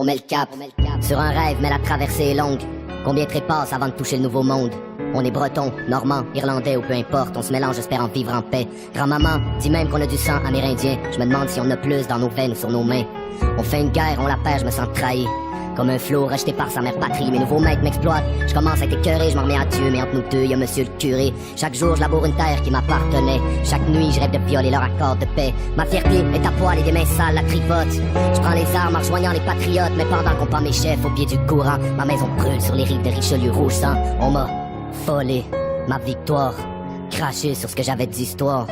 on met le cap. Sur un rêve, mais la traversée est longue. Combien trépassent avant de toucher le nouveau monde? On est breton, normand, irlandais ou peu importe, on se mélange espérant vivre en paix. Grand-maman dit même qu'on a du sang amérindien. Je me demande si on a plus dans nos veines ou sur nos mains. On fait une guerre, on la perd, je me sens trahi. Comme un flot rejeté par sa mère patrie. Mes nouveaux maîtres m'exploitent, je commence à être écœuré, je m'en remets à Dieu. Mais entre nous deux, y'a monsieur le curé. Chaque jour, je laboure une terre qui m'appartenait. Chaque nuit, je rêve de violer leur accord de paix. Ma fierté est à poil et des mains sales, la tripote. Je prends les armes en rejoignant les patriotes. Mais pendant qu'on prend mes chefs au pied du courant, ma maison brûle sur les rives de Richelieu rouge sang. On m'a volé ma victoire, craché sur ce que j'avais d'histoire.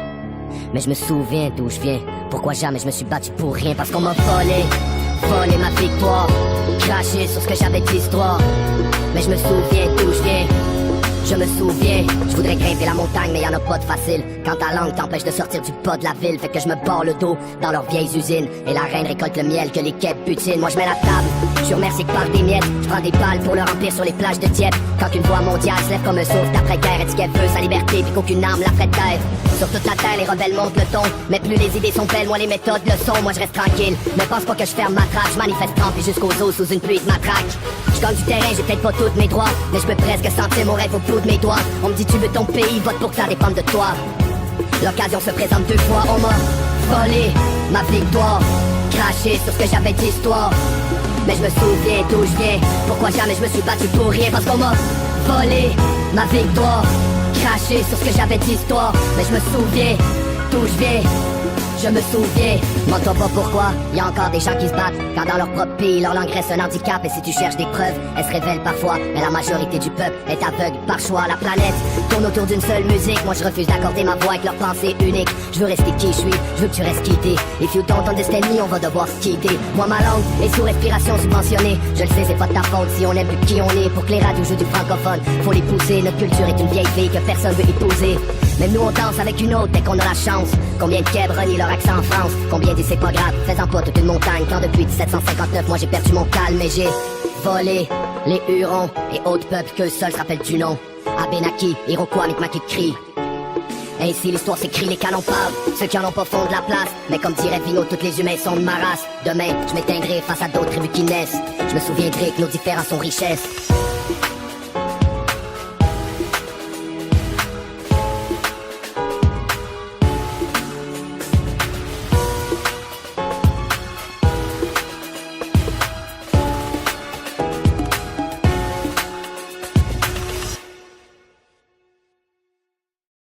Mais je me souviens d'où je viens. Pourquoi jamais je me suis battu pour rien? Parce qu'on m'a volé ma victoire, craché sur ce que j'avais d'histoire. Mais je me souviens d'où je viens. Je me souviens, je voudrais grimper la montagne mais y'en a pas de facile. Quand ta langue t'empêche de sortir du pas de la ville, fait que je me barre le dos dans leurs vieilles usines. Et la reine récolte le miel que les quêtes butinent. Moi je mets la table, je suis remercié que par des miettes. Je prends des balles pour le remplir sur les plages de Dieppe. Quand une voix mondiale se lève comme un souffle d'après-guerre, et dit qu'elle veut sa liberté puis qu'aucune arme la ferait taire. Sur toute la terre les rebelles montent le ton. Mais plus les idées sont belles, moins les méthodes le sont. Moi je reste tranquille, mais pense pas que je ferme ma trappe. Je manifeste trempé jusqu'aux os sous une pluie de matraque. Je gagne du terrain, j'ai peut-être pas tous mes droits, mais je peux presque sentir mon rêve au bout de mes doigts. On me dit tu veux ton pays, vote pour que ça dépende de toi. L'occasion se présente deux fois, on m'a volé ma victoire, craché sur ce que j'avais d'histoire. Mais je me souviens d'où je viens, pourquoi jamais je me suis battu pour rien? Parce qu'on m'a volé ma victoire, craché sur ce que j'avais d'histoire. Mais je me souviens d'où je viens. Je me souviens, demande-toi pas pourquoi, y a encore des gens qui se battent quand dans leur propre pays leur langue reste un handicap. Et si tu cherches des preuves, elles se révèlent parfois. Mais la majorité du peuple est aveugle par choix. La planète tourne autour d'une seule musique. Moi je refuse d'accorder ma voix avec leur pensée unique. Je veux rester qui je suis, je veux que tu restes quitté. If you don't understand me, on va devoir se quitter. Moi ma langue est sous respiration subventionnée. Je le sais, c'est pas de ta faute si on aime plus qui on est. Pour que les radios jouent du francophone, faut les pousser. Notre culture est une vieille fille que personne veut épouser. Même nous on danse avec une autre dès qu'on a la chance. Combien de Québs renient leur accent en France? Combien disent c'est pas grave, faisant pas toute une montagne. Quand depuis 1759 moi j'ai perdu mon calme. Mais j'ai volé les Hurons et autres peuples qu'eux seuls se rappellent du nom. Abénaki, Iroquois, Mi'kmaq crie. Ainsi l'histoire s'écrit, les canons parlent. Ceux qui en ont pas font de la place. Mais comme dirait Vino, tous les humains sont de ma race. Demain, je m'éteindrai face à d'autres tribus qui naissent. Je me souviendrai que nos différences sont richesses.